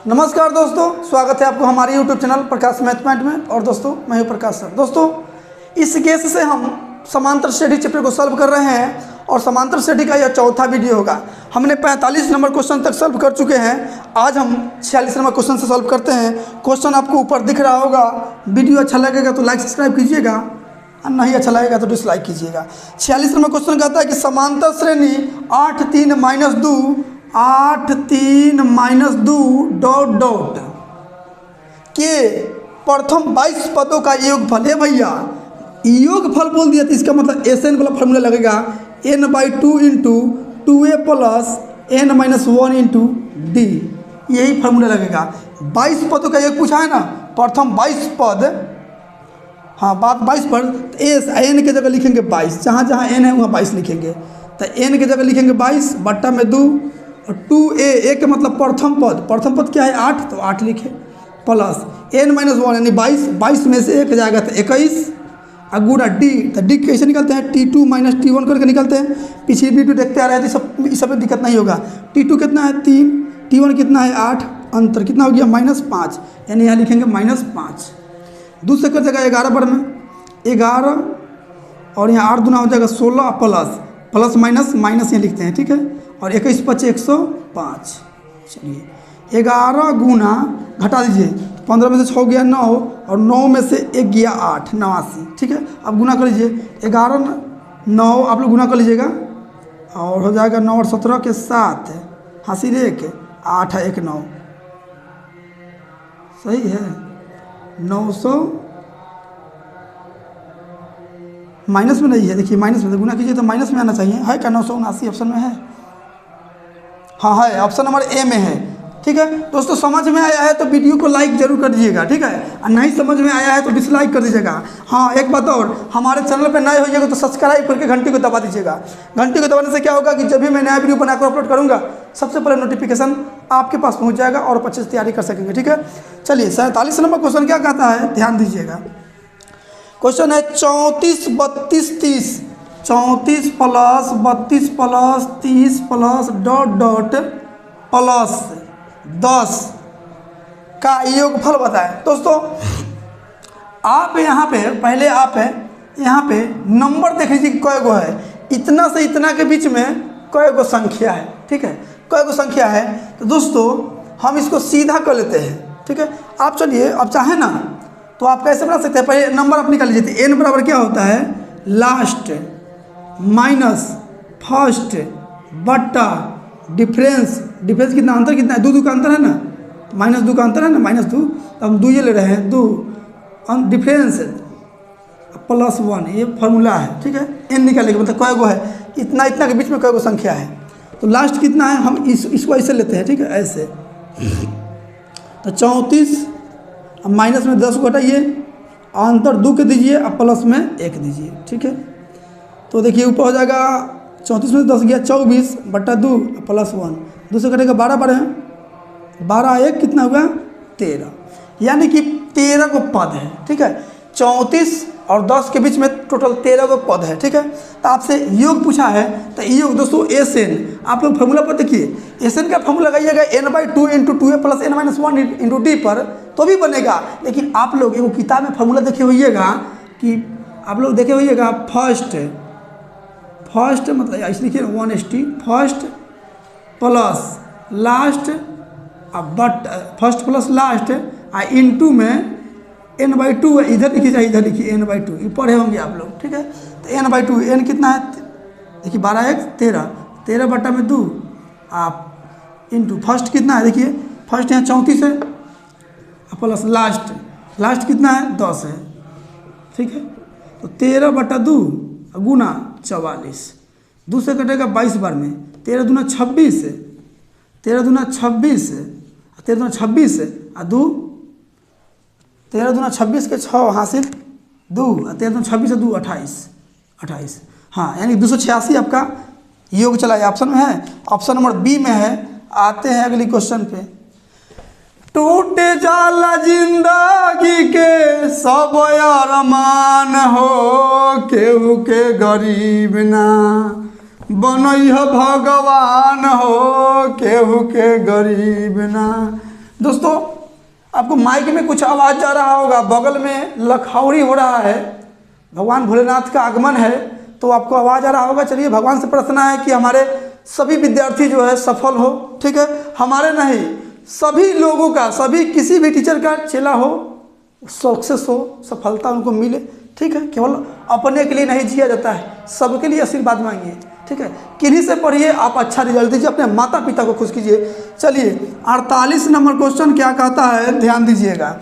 नमस्कार दोस्तों, स्वागत है आपको हमारे YouTube चैनल प्रकाश मैथ पॉइंट में। और दोस्तों मैं हूं प्रकाश सर। दोस्तों इस केस से हम समांतर श्रेणी चैप्टर को सॉल्व कर रहे हैं और समांतर श्रेणी का यह चौथा वीडियो होगा। हमने 45 नंबर क्वेश्चन तक सॉल्व कर चुके हैं। आज हम 46 नंबर क्वेश्चन से सॉल्व करते हैं। क्वेश्चन आपको ऊपर दिख रहा होगा। वीडियो अच्छा लगेगा तो लाइक सब्सक्राइब कीजिएगा और नहीं अच्छा लगेगा तो डिसलाइक कीजिएगा। 46 नंबर क्वेश्चन कहता है कि समांतर श्रेणी 8 3 - 2 डॉट डॉट के प्रथम 22 पदों का योगफल है। भैया योगफल बोल दिया तो इसका मतलब एन वाला फॉर्मूला लगेगा n/2 into 2a plus n-1 into D. यही फार्मूला लगेगा। 22 पदों का योग पूछा है ना, प्रथम 22 पद। हाँ, बात 22 पद। एन के जगह लिखेंगे 22, जहाँ जहाँ एन है वहाँ 22 लिखेंगे। तो एन के जगह लिखेंगे 22 बट्टा में 2 और 2a का मतलब प्रथम पद। प्रथम पद क्या है 8, तो 8 लिखे प्लस n-1 यानी 22 में से 1 जाएगा तो 21 और गुणा डी। तो डी कैसे निकलते हैं, T2 - T1 करके निकलते हैं। पिछली वीडियो देखते आ रहे थे, इस सब में दिक्कत नहीं होगा। T2 कितना है 3, T1 कितना है 8, अंतर कितना हो गया -5, यानी यहाँ लिखेंगे -5। दूसरे कर जाएगा 11 बार में 11 और यहाँ 8 दूना हो जाएगा 16 प्लस माइनस यहाँ लिखते हैं, ठीक है। और 21 × 5 = 105। चलिए 11 गुना घटा दीजिए, 15 में से 6 गया 9 और 9 में से 1 गया 8, 89, ठीक है। अब गुना कर लीजिए 11 9 आप लोग गुना कर लीजिएगा और हो जाएगा 9 और 17 के 7 हासिल 1 8 1 9, सही है। 900 माइनस में नहीं है, देखिए माइनस में गुना कीजिए तो माइनस में आना चाहिए। है क्या 979 ऑप्शन में है? हाँ है, ऑप्शन नंबर ए में है, ठीक है। दोस्तों समझ में आया है तो वीडियो को लाइक जरूर कर दीजिएगा, ठीक है। और नहीं समझ में आया है तो डिसलाइक कर दीजिएगा। हाँ एक बात और, हमारे चैनल पे नए होइएगा तो सब्सक्राइब करके घंटी को दबा दीजिएगा। घंटी को दबाने से क्या होगा कि जब भी मैं नया वीडियो बनाकर अपलोड करूँगा सबसे पहले नोटिफिकेशन आपके पास पहुँच जाएगा और आप अच्छे से तैयारी कर सकेंगे, ठीक है। चलिए 47 नंबर क्वेश्चन क्या कहता है, ध्यान दीजिएगा। क्वेश्चन है 34 32 30, 34 plus 32 plus 30 plus dot dot plus 10 का योगफल बताएं। दोस्तों आप यहाँ पे पहले आप यहाँ पे नंबर देख लीजिए कै गो है। इतना से इतना के बीच में कै गो संख्या है, ठीक है। कै गो संख्या है तो दोस्तों हम इसको सीधा कर लेते हैं, ठीक है। आप चलिए अब चाहें ना तो आप कैसे बना सकते हैं, पहले नंबर आप निकाल लीजिए। n बराबर क्या होता है, लास्ट माइनस फर्स्ट बट्टा डिफरेंस। डिफरेंस कितना, अंतर कितना है, 2 का अंतर है ना, -2 का अंतर है ना, -2। तो हम 2 ये ले रहे हैं, 2 डिफरेंस प्लस 1, ये फार्मूला है, ठीक है। n निकालेंगे मतलब कै गो है, इतना इतना के बीच में कै गो संख्या है। तो लास्ट कितना है, हम इसको ऐसे लेते हैं, ठीक है, ऐसे। तो 34 अब माइनस में 10 को घटाइए, अंतर 2 के दीजिए और प्लस में 1 दीजिए, ठीक है। तो देखिए ऊपर हो जाएगा 34 में 10 गया 24 बट्टा 2 प्लस 1, 2 से कटेगा 12 12 है, 12 1 कितना हुआ 13, यानी कि 13 को पद है, ठीक है। 34 और 10 के बीच में टोटल 13 को पद है, ठीक है। तो आपसे योग पूछा है तो योग दोस्तों एन, आप लोग फार्मूला पर देखिए, एन का फार्मूला लगाइएगा n/2 into 2a plus n-1 into D पर तो भी बनेगा। लेकिन आप लोग एगो किताब में फार्मूला देखे होइएगा कि आप लोग देखे होइएगा फर्स्ट मतलब ऐसे लिखिए 1 first plus last but first plus last into में n/2 इधर लिखिए चाहे इधर लिखिए n/2, ये पढ़े होंगे आप लोग, ठीक है। तो n/2 n कितना है, देखिए 12 1 13, 13 बट्टा में 2 आप इंटू फर्स्ट कितना है, देखिए फर्स्ट यहाँ 34 है प्लस लास्ट कितना है 10 है, ठीक है। तो 13 बट्टा 2 गुना 44, 2 से कटेगा 22 बार में, 13 दूना 26 है, 13 दूना 26 है, 13 दूना 26 है और 2 13 दूना 26 के 6 हासिल 2, 13 दूना 26 से 2 28, हाँ यानी 286 आपका योग चला है। ऑप्शन में है, ऑप्शन नंबर बी में है। आते हैं अगली क्वेश्चन पे। टूटे जाला जिंदगी के सब अरमान हो, केहू के गरीब ना बनई हो भगवान हो, केहू के गरीब ना दोस्तों आपको माइक में कुछ आवाज़ जा रहा होगा, बगल में लखौरी हो रहा है, भगवान भोलेनाथ का आगमन है तो आपको आवाज़ आ रहा होगा। चलिए भगवान से प्रार्थना है कि हमारे सभी विद्यार्थी जो है सफल हो, ठीक है, हमारे नहीं सभी लोगों का, सभी किसी भी टीचर का चेला हो, सक्सेस हो, सफलता उनको मिले, ठीक है। केवल अपने के लिए नहीं जिया जाता है, सबके लिए आशीर्वाद मांगिए, ठीक है। किन्हीं से पढ़िए, आप अच्छा रिजल्ट दीजिए, अपने माता पिता को खुश कीजिए। चलिए 48 नंबर क्वेश्चन क्या कहता है, ध्यान दीजिएगा।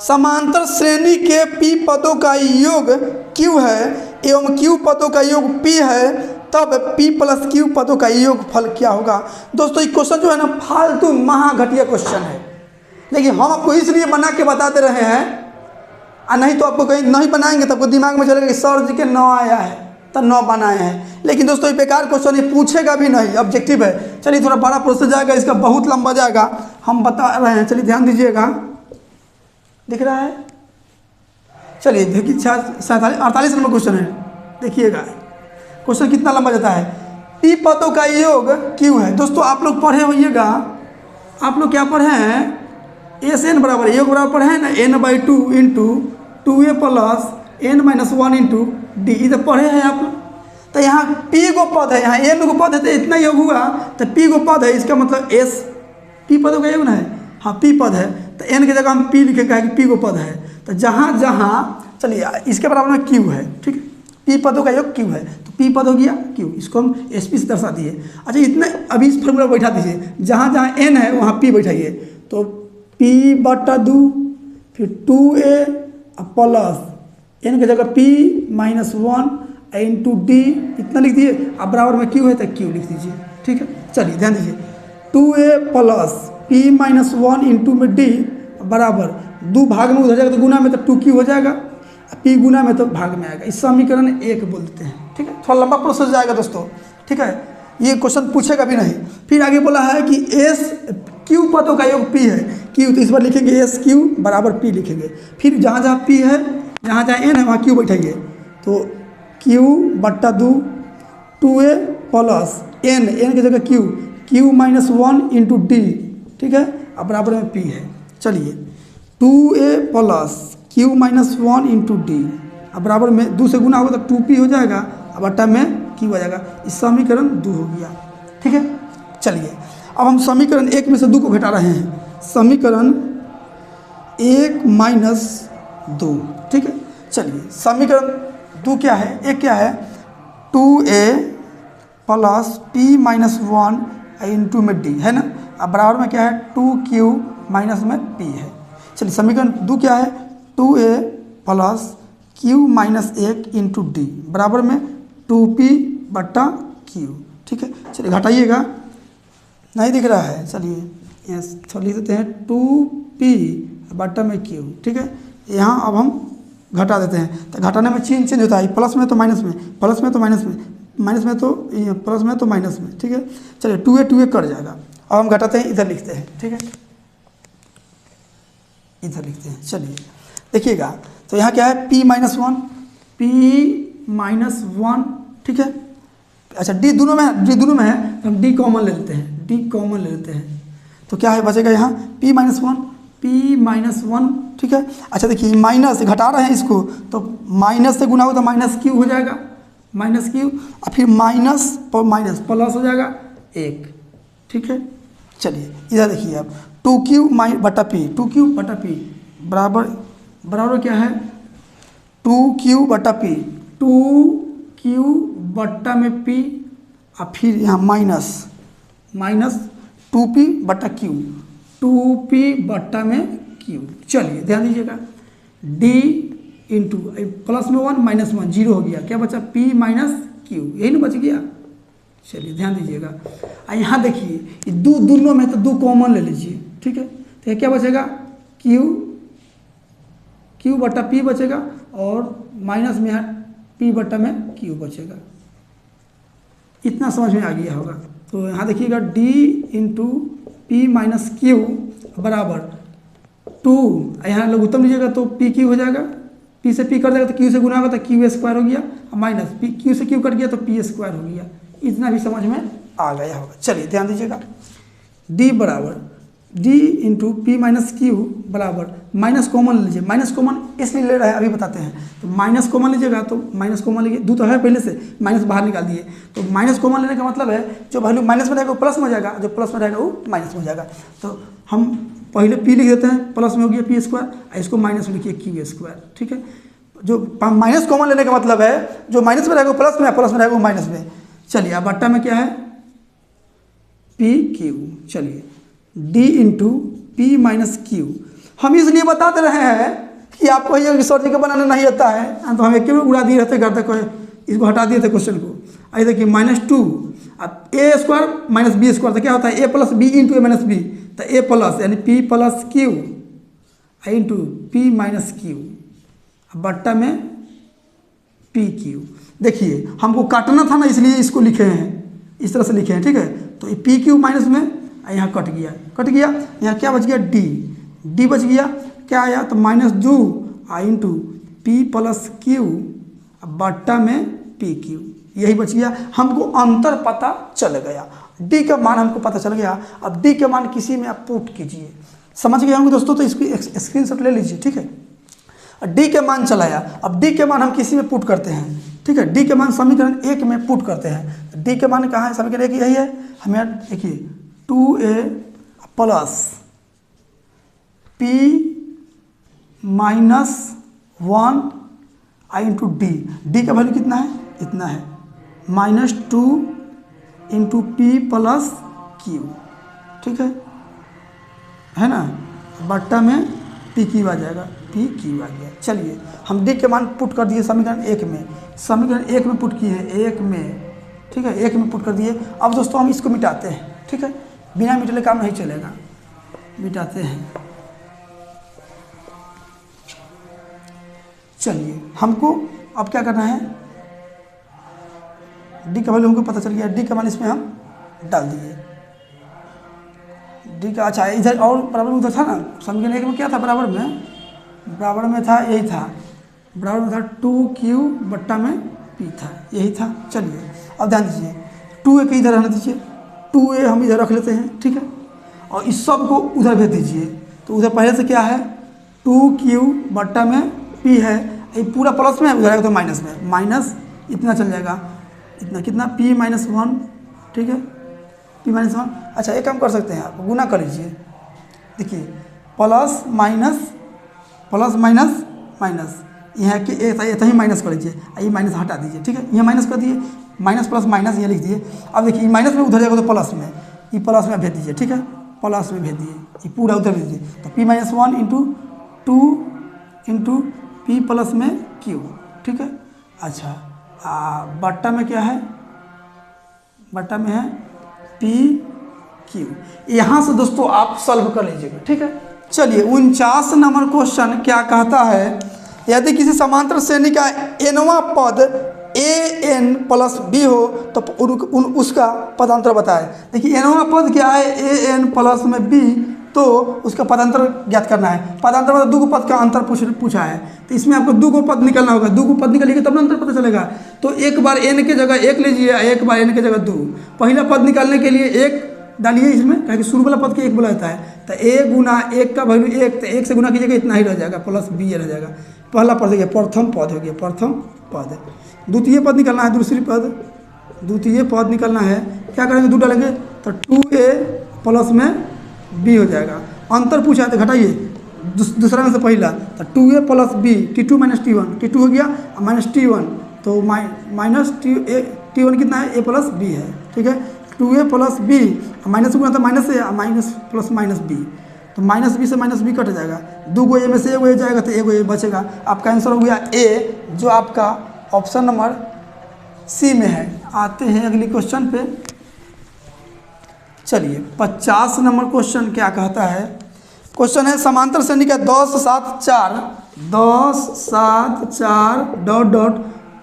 समांतर श्रेणी के पी पदों का योग Q है एवं Q पदों का योग P है, तब P प्लस Q पदों का योग फल क्या होगा। दोस्तों ये क्वेश्चन जो है ना फालतू महाघटिया क्वेश्चन है, लेकिन हम आपको इसलिए बना के बताते रहे हैं, और नहीं तो आपको कहीं नहीं बनाएंगे तो आपको दिमाग में चलेगा कि सर जी के 9 आया है तो 9 बनाए हैं। लेकिन दोस्तों ये बेकार क्वेश्चन, ये पूछेगा भी नहीं, ऑब्जेक्टिव है। चलिए थोड़ा बड़ा प्रोसेस जाएगा, इसका बहुत लंबा जाएगा, हम बता रहे हैं। चलिए ध्यान दीजिएगा, दिख रहा है। चलिए देखिए 48 नंबर क्वेश्चन है, देखिएगा क्वेश्चन कितना लंबा जाता है। पी पदों का योग Q है। दोस्तों आप लोग पढ़े होइएगा, आप लोग क्या पढ़े हैं, एस एन बराबर योग बराबर पढ़े हैं ना, n/2 into 2a plus n-1 into D, इधर पढ़े हैं आप लोग। तो यहाँ P को पद है, यहाँ n को पद है, तो इतना योग हुआ, तो P को पद है, इसका मतलब S P पदों का योग ना है, हाँ P पद है, तो n की जगह हम P लिखेंगे कि P को पद है। तो जहाँ जहाँ चलिए इसके बराबर में Q है, ठीक है, P पदों का योग Q है, तो P पद हो गया Q, इसको हम SP से दर्शा दिए। अच्छा इतने अभी इस फॉर्मूला बैठा दीजिए, जहाँ जहाँ n है वहाँ P बैठाइए, तो P/2 फिर 2a प्लस n की जगह P-1 इंटू डी, इतना लिख दिए। अब बराबर में Q है तो Q लिख दीजिए, ठीक है। चलिए ध्यान दीजिए, 2a प्लस P-1 इंटू में डी बराबर 2 भाग में उधर जाएगा तो गुना में, तो 2Q हो जाएगा, P गुना में तो भाग में आएगा। इस समीकरण 1 बोल देते हैं, ठीक है। थोड़ा लंबा प्रोसेस जाएगा दोस्तों, ठीक है, ये क्वेश्चन पूछेगा भी नहीं। फिर आगे बोला है कि Q पदों का योग P है, Q, तो इस बार लिखेंगे SQ बराबर P लिखेंगे। फिर जहाँ जहाँ P है, जहाँ जहाँ n है वहाँ Q बैठाइए, तो Q/2 2a प्लस n की जगह Q-1 इंटू डी, ठीक है, अब बराबर में P है। चलिए 2a plus Q-1 into D, अब बराबर में 2 से गुना होगा तो 2P हो जाएगा, अब बट्टा में Q आ जाएगा। इस समीकरण 2 हो गया, ठीक है। चलिए अब हम समीकरण 1 में से 2 को घटा रहे हैं, समीकरण 1-2, ठीक है। चलिए समीकरण 2 क्या है, 1 क्या है, 2a प्लस P-1 इंटू में डी है ना, अब बराबर में क्या है 2Q माइनस में P है। चलिए समीकरण 2 क्या है, 2a plus Q-1 into D बराबर में 2P/Q, ठीक है। चलिए घटाइएगा, नहीं दिख रहा है, चलिए यस थोड़ा लिख देते हैं 2P/Q, ठीक है। यहाँ अब हम घटा देते हैं, तो घटाने में चिन्ह चेंज होता है, प्लस में तो माइनस में, प्लस में तो माइनस में, माइनस में तो प्लस में तो माइनस में, ठीक है। चलिए 2a कट जाएगा। अब हम घटाते हैं, इधर लिखते हैं, ठीक है, इधर लिखते हैं। चलिए देखिएगा, तो यहाँ क्या है P-1, P-1, ठीक है। अच्छा D दोनों में है, D दोनों में है, तो हम D कॉमन ले लेते हैं, D कॉमन ले लेते हैं, तो क्या है बचेगा यहाँ P-1, P-1, ठीक है। अच्छा देखिए माइनस घटा रहे हैं इसको, तो माइनस से गुना हो तो Q हो जाएगा, Q, और फिर माइनस प्लस हो जाएगा 1, ठीक है। चलिए इधर देखिए अब 2Q/P, 2Q/P बराबर क्या है 2Q/P, 2Q/P, और फिर यहाँ माइनस 2P/Q, 2P/Q। चलिए ध्यान दीजिएगा, D इंटू प्लस में 1 माइनस 1 0 हो गया, क्या बचा P-Q, यही ना बच गया। चलिए ध्यान दीजिएगा, और यहाँ देखिए दोनों में तो 2 कॉमन ले लीजिए, ठीक है। तो ये क्या बचेगा Q/P बचेगा, और माइनस में यहाँ P/Q बचेगा। इतना समझ में आ गया होगा। तो यहाँ देखिएगा D इंटू P-Q बराबर 2, यहाँ लघुत्तम लीजिएगा तो PQ हो जाएगा, P से P कर देगा तो Q से गुना होगा तो Q² हो गया, माइनस Q से Q कट गया तो P² हो गया। इतना भी समझ में आ गया होगा। चलिए ध्यान दीजिएगा, D बराबर D into P minus Q बराबर माइनस कॉमन लीजिए। माइनस कॉमन इसलिए ले रहा है, अभी बताते हैं। तो माइनस कॉमन लीजिएगा तो माइनस कॉमन लीजिए, दो तो है पहले से, माइनस बाहर निकाल दिए। तो माइनस कॉमन लेने का मतलब है जो वैल्यू माइनस में रहेगा वो प्लस में हो जाएगा, जो प्लस में रहेगा वो माइनस में हो जाएगा। तो हम पहले पी लिख देते हैं, प्लस में हो गया पी स्क्वायर, इसको माइनस में लिखिए क्यू स्क्वायर। ठीक है, जो माइनस कॉमन लेने का मतलब है जो माइनस में रहेगा वो प्लस में, प्लस में रहेगा वो माइनस में। चलिए अब बट्टा में क्या है, पी क्यू। चलिए D into P minus Q. हम इसलिए बताते रहे हैं कि आपको ये सर जी का बनाना नहीं आता है, तो हम एक उड़ा दिए रहते घर तक, इसको हटा दिए थे क्वेश्चन को। आई देखिए -2 अब ए स्क्वायर माइनस बी स्क्वायर, तो क्या होता है ए प्लस बी इंटू ए माइनस बी, तो ए प्लस यानी P plus Q into P minus Q बट्टा में पी क्यू। देखिए हमको काटना था ना, इसलिए इसको लिखे हैं, इस तरह से लिखे हैं। ठीक है, तो ये पी क्यू माइनस में यहाँ कट गया, यहाँ क्या बच गया डी, डी बच गया, क्या आया तो -2 इंटू पी प्लस क्यू बट्टा में पी क्यू, यही बच गया। हमको अंतर पता चल गया, डी का मान हमको पता चल गया। अब डी का मान किसी में आप पुट कीजिए, समझ गए होंगे दोस्तों, तो इसकी स्क्रीनशॉट ले लीजिए। ठीक है, डी के मान चलाया, अब डी के मान हम किसी में पुट करते हैं। ठीक है, डी के मान समीकरण 1 में पुट करते हैं। डी के मान कहाँ है, समीकरण 1 यही है। हमें देखिए 2a plus P minus 1 into D, D का वैल्यू कितना है, इतना है, -2 इंटू पी प्लस क्यू। ठीक है ना, बट्टा में पी क्यू आ जाएगा, पी क्यू आ गया। चलिए हम डी के मान पुट कर दिए समीकरण 1 में, समीकरण 1 में पुट किए, 1 में। ठीक है, 1 में पुट कर दिए। अब दोस्तों हम इसको मिटाते हैं। ठीक है, बिना मिटाले काम नहीं चलेगा, मिटाते हैं। चलिए हमको अब क्या करना है, डी का वैल्यू हमको पता चल गया, डी का मान इसमें हम डाल दिए, डी का। अच्छा इधर और बराबर में उधर था ना, समीकरण 1 में क्या था, बराबर में था, यही था, बराबर में था 2q बट्टा में p था, यही था। चलिए अब ध्यान दीजिए, 2a के इधर रहने दीजिए, 2a हम इधर रख लेते हैं। ठीक है, और इस सब को उधर भेज दीजिए। तो उधर पहले से क्या है, 2q बट्टा में p है, ये पूरा प्लस में है, उधर आएगा तो माइनस में, माइनस इतना चल जाएगा, इतना कितना p माइनस 1। ठीक है, p माइनस 1। अच्छा एक काम कर सकते हैं, आप गुना कर लीजिए। देखिए प्लस माइनस माइनस, यहाँ के इतना ही माइनस कर लीजिए, ये माइनस हटा दीजिए। ठीक है, यहाँ माइनस कर दिए, माइनस प्लस माइनस ये लिख दिए। अब देखिए माइनस में उधर जाएगा तो प्लस में, ये प्लस में भेज दीजिए। ठीक है, प्लस में भेज दिए, ये पूरा उधर भेज दीजिए। तो p minus 1 into 2 into P plus में क्यू। ठीक है, अच्छा बट्टा में क्या है, बट्टा में है पी क्यू। यहाँ से दोस्तों आप सॉल्व कर लीजिएगा। ठीक है, चलिए 49 नंबर क्वेश्चन क्या कहता है, यदि किसी समांतर श्रेणी का nवां पद an प्लस b हो तो उसका पदांतर बताए। देखिए nवां पद क्या है, an प्लस में b, तो उसका पदांतर ज्ञात करना है। पदांतर मतलब दो गो पद का अंतर पूछा है, तो इसमें आपको दो गो पद निकलना होगा, दो गो पद निकलेगा तब ना अंतर पता चलेगा। तो एक बार n के जगह 1 लीजिए, एक बार n के जगह 2। पहला पद निकालने के लिए 1 डालिए इसमें, क्योंकि शुरू वाला पद के 1 बोला जाता है। तो a गुना 1 का वैल्यू 1, तो 1 से गुना कीजिएगा, इतना ही रह जाएगा, प्लस b रह जाएगा। पहला पद देखिए, प्रथम पद हो गया, प्रथम पद। द्वितीय पद निकलना है, द्वितीय पद निकलना है, क्या करेंगे, 2 डालेंगे तो 2a प्लस में b हो जाएगा। अंतर पूछा है तो घटाइए दूसरा में से पहला, तो 2a plus b, t2 minus t1, t2 हो गया माइनस t1, तो माइनस t1 कितना है, a प्लस b है। ठीक है, 2a प्लस b, माइनस गुना था माइनस से, माइनस प्लस माइनस b, तो माइनस बी से माइनस बी कट जाएगा, 2 गो ए में से 1 गो ए जाएगा, तो 1 गो ए बचेगा। आपका आंसर हो गया ए, जो आपका ऑप्शन नंबर सी में है। आते हैं अगली क्वेश्चन पे। चलिए 50 नंबर क्वेश्चन क्या कहता है, क्वेश्चन है समांतर श्रेणी का 10 7 4 डॉट डॉट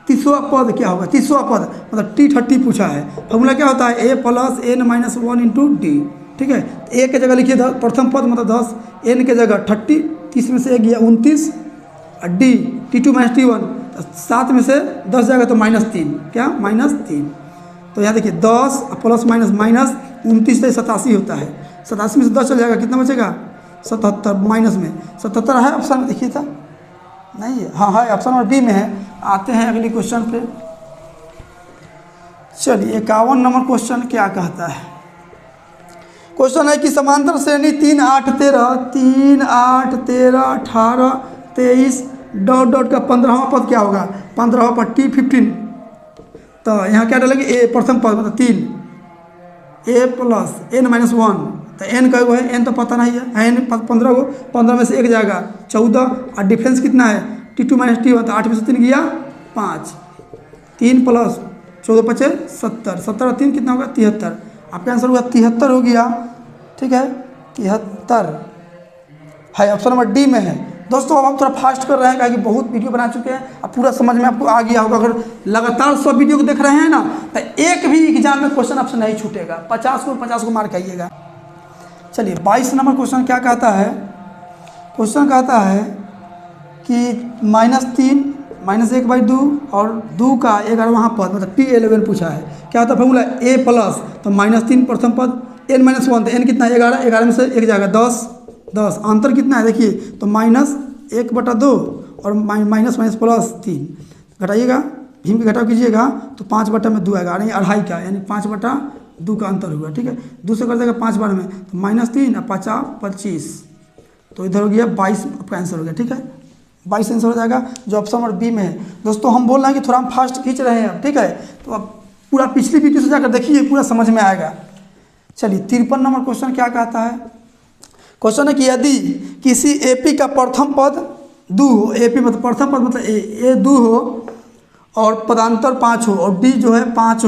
तीसरा पद क्या होगा, तीसरा पद मतलब t30 पूछा है। फॉर्मूला क्या होता है, a plus n minus 1 into D. ठीक है, a के जगह लिखिए प्रथम पद मतलब 10, n के जगह 30, 30 में से 1 गया 29, और d t2 माइनस t1, 7 में से 10 जाएगा तो -3, क्या -3। तो यहाँ देखिए 10 प्लस माइनस माइनस 29 से 87 होता है, 87 में से 10 चल जाएगा, कितना बचेगा 77, माइनस में 77 है ऑप्शन में, देखिए था नहीं है, हाँ है ऑप्शन नंबर बी में है। आते हैं अगली क्वेश्चन पे। चलिए 51 नंबर क्वेश्चन क्या कहता है। क्वेश्चन है कि समांतर श्रेणी 3 8 13 3 8 13 18 23 डॉट डॉट का 15वां पद क्या होगा, 15वां पद T15। तो यहाँ क्या डालेंगे, ए प्रथम पद मतलब 3 a प्लस n-1, तो n का है, n तो पता नहीं है, n 15 को 15 में से 1 जाएगा 14, और डिफरेंस कितना है T2 माइनस T1, तो 8 में से 3 गया 5, 3 प्लस 14 बचे 70, 70 और 3 कितना होगा 73, आपका आंसर होगा 73 हो गया, ठीक है 73 है, ऑप्शन नंबर डी में है। दोस्तों अब हम थोड़ा फास्ट कर रहे हैं, क्योंकि बहुत वीडियो बना चुके हैं, अब पूरा समझ में आपको आ गया होगा। अगर लगातार 100 वीडियो को देख रहे हैं ना, तो एक भी एग्जाम में क्वेश्चन आपसे नहीं छूटेगा, 50 को मार्क आइएगा। चलिए 22 नंबर क्वेश्चन क्या कहता है। क्वेश्चन कहता है कि -3 -1/2 और 2 का 11वां पद मतलब T11 पूछा है। क्या होता है फॉर्मूला, a प्लस तो -3 प्रथम पद, n-1 तो n कितना है 11, 11 में से 1 जाएगा 10, अंतर कितना है देखिए, तो -1/2 और माइनस प्लस 3 घटाइएगा, भीम की घटाव कीजिएगा तो 5/2 आएगा, यानी 2.5 का, यानी 5/2 का अंतर हुआ, ठीक है। 2 से कर देगा 5 बार में, तो -3 और 5 25, तो इधर हो गया 22 आपका आंसर हो गया, ठीक है 22 आंसर हो जाएगा, जो ऑप्शन नंबर बी में है। दोस्तों हम बोल रहे हैं कि थोड़ा हम फास्ट खींच रहे हैं अब, ठीक है, तो अब पूरा पिछली वीडियो से जाकर देखिए, पूरा समझ में आएगा। चलिए 53 नंबर क्वेश्चन क्या कहता है। क्वेश्चन है कि यदि किसी AP का प्रथम पद 2 हो, AP मतलब प्रथम पद मतलब ए 2 हो और पदांतर 5 हो, और D जो है 5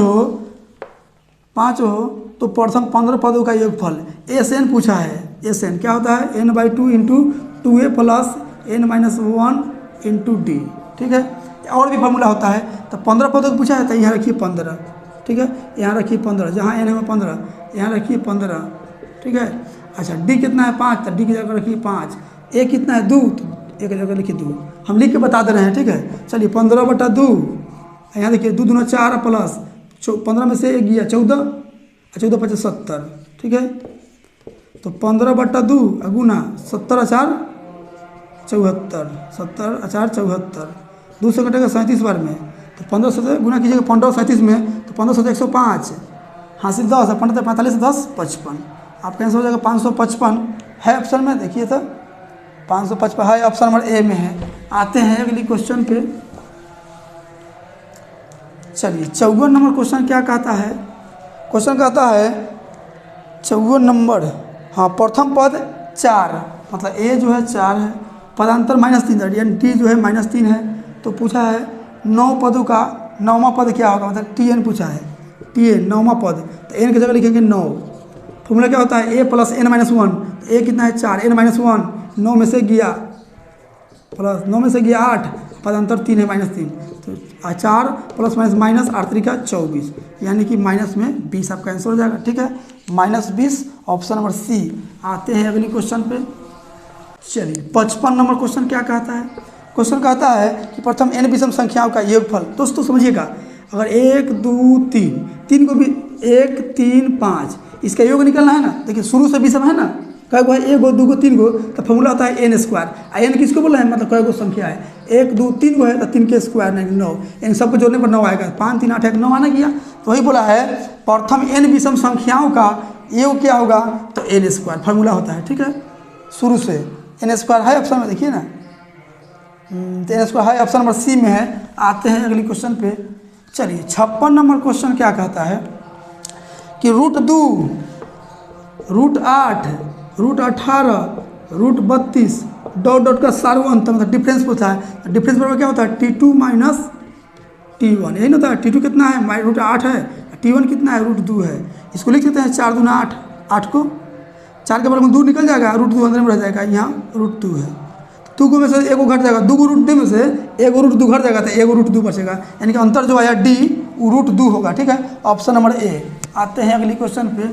हो, तो प्रथम 15 पदों का योगफल SN पूछा है। SN क्या होता है, n/2 into 2a plus n-1 into D, ठीक है। और भी फार्मूला होता है, तो 15 पदों को पूछा है, तो यहाँ रखिए 15, ठीक है, यहाँ रखिए 15, जहाँ n है 15, यहाँ रखिए 15, ठीक है। अच्छा D कितना है 5, तो D की जगह रखिए 5, A कितना है 2, तो A की जगह लिखिए 2, हम लिख के बता दे रहे हैं, ठीक है। चलिए 15/2, यहाँ देखिए 2 दूना 4 प्लस 15 में से 1 गया 14, 14 5 70, ठीक है। तो 15/2 गुना 70 4 74, 70 4 74, 2 से कटेगा 37 बार में, तो 15 से गुना कीजिएगा 15 37 में, तो 15 से 105, हासिल 10 और 15 45 10 55, आपका आंसर हो जाएगा 555 है ऑप्शन में, देखिए तो 555 है, ऑप्शन नंबर ए में है। आते हैं अगली क्वेश्चन पे। चलिए 54 नंबर क्वेश्चन क्या कहता है। क्वेश्चन कहता है 54 नंबर, हाँ प्रथम पद 4 मतलब A जो है 4 है, पदांतर -3 यानी T जो है -3 है, तो पूछा है 9 पदों का 9वां पद क्या होगा, मतलब TN पूछा है, TN 9वां पद, तो N की जगह लिखेंगे 9। फॉर्मूला क्या होता है, a प्लस n-1, तो a कितना है 4, n-1 9 में से गया प्लस 9 में से गया 8, पदांतर 3 है -3, तो 4 प्लस माइनस 8 3 का 24, यानी कि माइनस में 20 आपका आंसर हो जाएगा, ठीक है -20 ऑप्शन नंबर सी। आते हैं अगली क्वेश्चन पे। चलिए 55 नंबर क्वेश्चन क्या कहता है। क्वेश्चन कहता है कि प्रथम n विषम संख्याओं का योगफल। दोस्तों समझिएगा, अगर 1 2 3 को भी 1 3 5 इसका योग निकलना है ना, देखिए शुरू से विषम है ना, कई गो है 1 गो 2 गो 3 गो, तो फॉर्मूला होता है n²। n किसको बोला है, मतलब कई गो संख्या है, 1 2 3 गो है तो 3 के स्क्वायर नहीं 9, इन सबको जोड़ने पर 9 आएगा, 5 3 8 1 9 आना गया, तो वही बोला है प्रथम n विषम संख्याओं का योग क्या होगा, तो n² फार्मूला होता है, ठीक है शुरू से n² है ऑप्शन में, देखिए ना तो n² है ऑप्शन नंबर सी में है। आते हैं अगली क्वेश्चन पे। चलिए 56 नंबर क्वेश्चन क्या कहता है कि √2 √8 √18 √32 डॉट डॉट का सार्वंत मतलब डिफरेंस पूछा है। डिफरेंस बराबर क्या होता है, T2 माइनस T1, यही ना होता है। T2 कितना है, √8 है, T1 कितना है, √2 है। इसको लिख देते हैं 4 दूना 8, 8 को 4 के बराबर में 2 निकल जाएगा, √2 अंदर में रह जाएगा, यहाँ √2 है, 2 को में से 1 को घट जाएगा, 2 को √2 में से 1 को √2 घट जाएगा, तो 1 को √2 बचेगा, यानी कि अंतर जो आया D वो √2 होगा, ठीक है ऑप्शन नंबर ए। आते हैं अगली क्वेश्चन पे।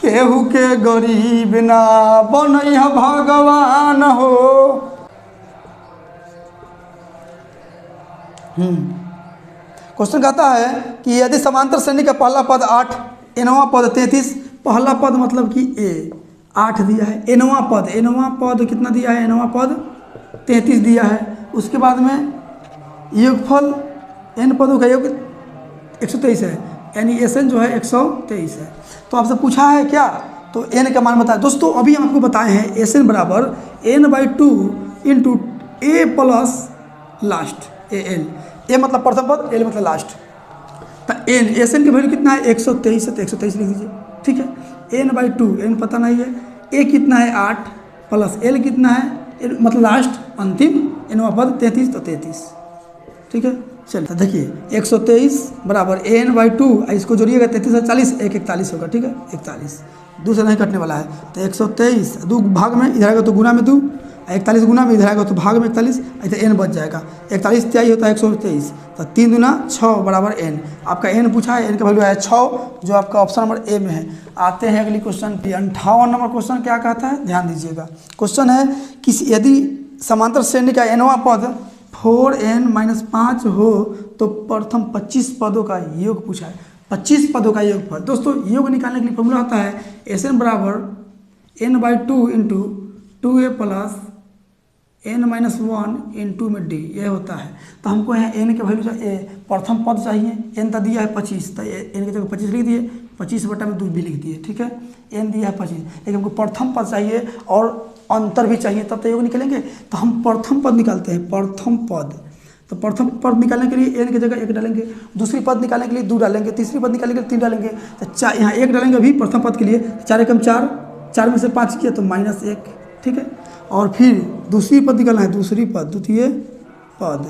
केहू के गरीब ना बनैया भगवान हो। क्वेश्चन कहता है कि यदि समांतर श्रेणी का पहला पद 8, nवां पद 33, पहला पद मतलब कि ए 8 दिया है। एनवा पद कितना दिया है? एनवा पद 33 दिया है। उसके बाद में योगफल एन पदों का योग 123 है, यानी एसएन जो है 123 है। तो आपसे पूछा है क्या, तो एन का मान बताए। दोस्तों अभी हम आपको बताए हैं एसएन बराबर n/2 into a plus last a l. A मतलब प्रथम पद, एल मतलब लास्ट। तो एन एसएन की वैल्यू कितना है? 123 है, तो 123 लिख दीजिए। ठीक है, n/2 एन पता नहीं है, ए कितना है 8 प्लस एल कितना है मतलब लास्ट अंतिम एनवा पद 33, तो 33। ठीक है, चलिए तो देखिए 123 बराबर n/2, इसको जोड़िएगा 33 और 40 41 होगा। ठीक है, 41 दूसरा नहीं कटने वाला है। तो 123 दो भाग में इधर आएगा तो गुना में 2, 41 गुना में इधर आएगा तो भाग में 41, ऐसे एन बच जाएगा। 41 त्याई होता है 123, तो 3 दूना 6 बराबर एन। आपका एन पूछा है, एन का वैल्यू आया 6, जो आपका ऑप्शन नंबर ए में है। आते हैं अगली क्वेश्चन पे। 58 नंबर क्वेश्चन क्या कहता है, ध्यान दीजिएगा। क्वेश्चन है कि यदि समांतर श्रेणी का एनवा पद 4n-5 हो तो प्रथम 25 पदों का योग पूछा है। 25 पदों का योग पद। दोस्तों योग निकालने के लिए फॉर्मूला होता है एसएन बराबर n/2 into 2a plus n-1 into में डी, ये होता है। तो हमको यहाँ एन के वैल्यू चाहिए, प्रथम पद चाहिए। एन तो दिया है 25, तो एन की जगह 25 लिख दिए, 25/2 भी लिख दिए। ठीक है, एन दिया है 25, लेकिन हमको प्रथम पद चाहिए और अंतर भी चाहिए, तब तो योग निकलेंगे। तो हम प्रथम पद निकालते हैं, प्रथम पद। तो प्रथम पद निकालने के लिए एन की जगह 1 डालेंगे, दूसरी पद निकालने के लिए 2 डालेंगे, तीसरी पद निकालने के लिए 3 डालेंगे। तो यहाँ 1 डालेंगे अभी प्रथम पद के लिए, 4 एकम 4, 4 में से 5 किया तो -1। ठीक है, और फिर दूसरी पद निकालना है, दूसरी पद द्वितीय पद,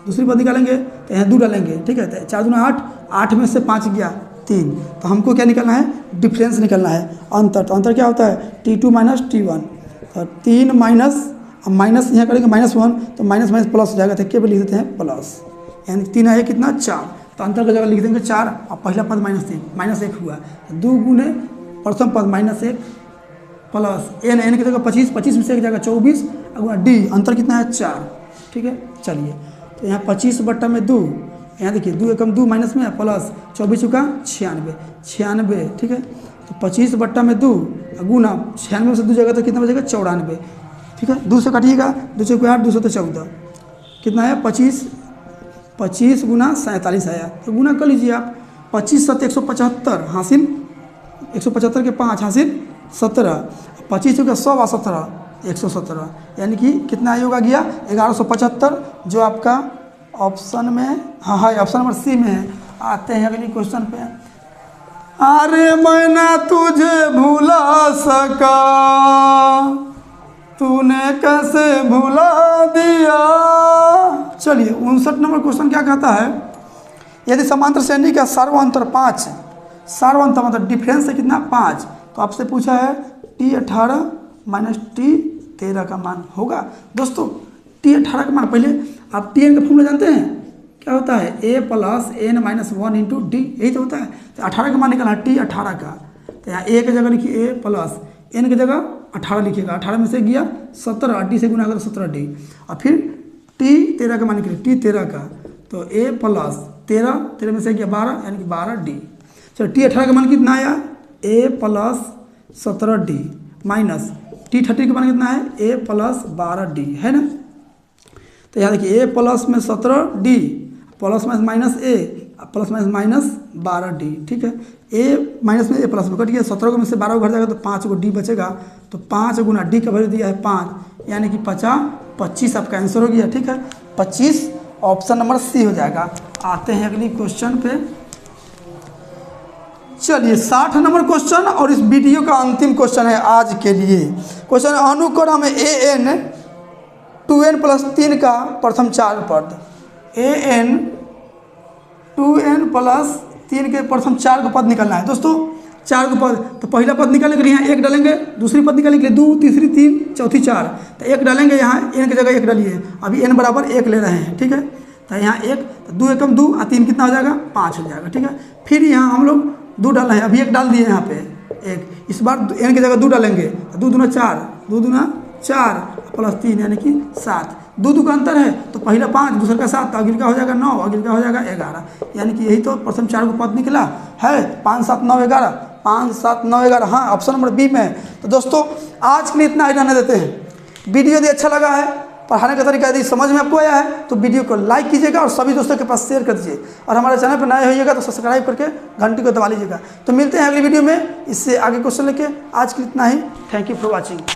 दूसरी पद निकालेंगे तो यहाँ 2 डालेंगे। ठीक है, तो 4 दूना 8, 8 में से 5 गया 3। तो हमको क्या निकालना है? डिफरेंस निकालना है, अंतर। तो अंतर क्या होता है? T2 minus T1। तो 3 माइनस यहाँ करेंगे -1, तो माइनस प्लस हो जाएगा, तो क्या भी लिख देते हैं प्लस, यानी 3 है कितना 4। तो अंतर की जगह लिख देंगे 4, और पहला पद -1 हुआ, 2 गुने प्रथम पद -1 प्लस एन की जगह 25 में से एक जगह 24 गुना डी, अंतर कितना है 4। ठीक है, चलिए तो यहाँ 25/2, यहाँ देखिए 2 एकम 2 माइनस में प्लस 24 का 96। ठीक है, तो 25/2 गुना 96 में से 2 जगह तो कितना बचेगा 94। ठीक है, 2 से काटिएगा, 2 से 8, 2 से 14 कितना है 25 गुना 47 आया। तो गुना कर लीजिए आप, 25 7 175 हासिल 175 के 5 हासिल 17, 25 का 100 और 17 117, यानी कि कितना योग आ गया 1175, जो आपका ऑप्शन में हाँ ऑप्शन नंबर सी में है। आते हैं अगली क्वेश्चन पे। अरे मैं ना तुझे भुला सका, तूने कैसे भुला दिया। चलिए 59 नंबर क्वेश्चन क्या कहता है, यदि समांतर श्रेणी का सर्वांतर 5, सर्वांतर मतलब डिफरेंस है कितना 5, तो आपसे पूछा है T18 माइनस T13 का मान होगा। दोस्तों T18 का मान, पहले आप Tn का फॉर्मूला जानते हैं क्या होता है? a plus n-1 into D, यही तो होता है। तो 18 का मान निकालना है T18 का, तो यहाँ a की जगह लिखिए a प्लस n की जगह 18 लिखिएगा, 18 में से गया 17, डी से गुना कर 17D, और फिर T13 का मान निकले T13 का, तो a प्लस 13 में से गया 12, यानी कि 12D। चलो T18 का मान कितना आया? a plus 17D minus T30 का मान कितना है? a प्लस 12D है ना। तो यहाँ देखिए a प्लस में 17D plus minus a plus minus 12D। ठीक है, a माइनस में a प्लस में कट गया, 17 को में से 12 को घट जाएगा तो 5 को d बचेगा, तो 5 गुना d का वैल्यू दिया है 5, यानी कि 25 आपका आंसर हो गया। ठीक है, 25 ऑप्शन नंबर सी हो जाएगा। आते हैं अगली क्वेश्चन पे। चलिए 60 नंबर क्वेश्चन और इस वीडियो का अंतिम क्वेश्चन है आज के लिए। क्वेश्चन अनुक्रम an 2n प्लस 3 का प्रथम 4 पद, an 2n प्लस 3 के प्रथम 4 को पद निकलना है। दोस्तों 4 को पद, तो पहला पद निकालने के लिए यहाँ 1 डालेंगे, दूसरी पद निकालने के लिए 2, तीसरी 3, चौथी 4, तो 1 डालेंगे, यहाँ n की जगह 1 डालिए, अभी n बराबर 1 ले रहे हैं। ठीक है, तो यहाँ 1, तो 2 एकम 2 और 3 कितना हो जाएगा 5 हो जाएगा। ठीक है, फिर यहाँ हम लोग 2 डालना है, अभी 1 डाल दिए यहाँ पे 1, इस बार n की जगह 2 डालेंगे, 2 दूना 4, 2 दूना 4 प्लस 3 यानी कि 7, 2 का अंतर है, तो पहला 5 दूसरा का 7, तो अगले का हो जाएगा 9, अगले का हो जाएगा 11, यानी कि यही तो प्रथम 4 को पद निकला है। 5 7 9 11, 5, 7, 9, 11, हाँ ऑप्शन नंबर बी में है। तो दोस्तों आज के लिए इतना ही रहने देते हैं। वीडियो यदि अच्छा लगा है, पढ़ाने का तरीका यदि समझ में आपको आया है तो वीडियो को लाइक कीजिएगा और सभी दोस्तों के पास शेयर कर दीजिए। और हमारे चैनल पर नए होइएगा तो सब्सक्राइब करके घंटी को दबा लीजिएगा। तो मिलते हैं अगली वीडियो में इससे आगे क्वेश्चन लेके। आज के लिए इतना ही। Thank you for watching.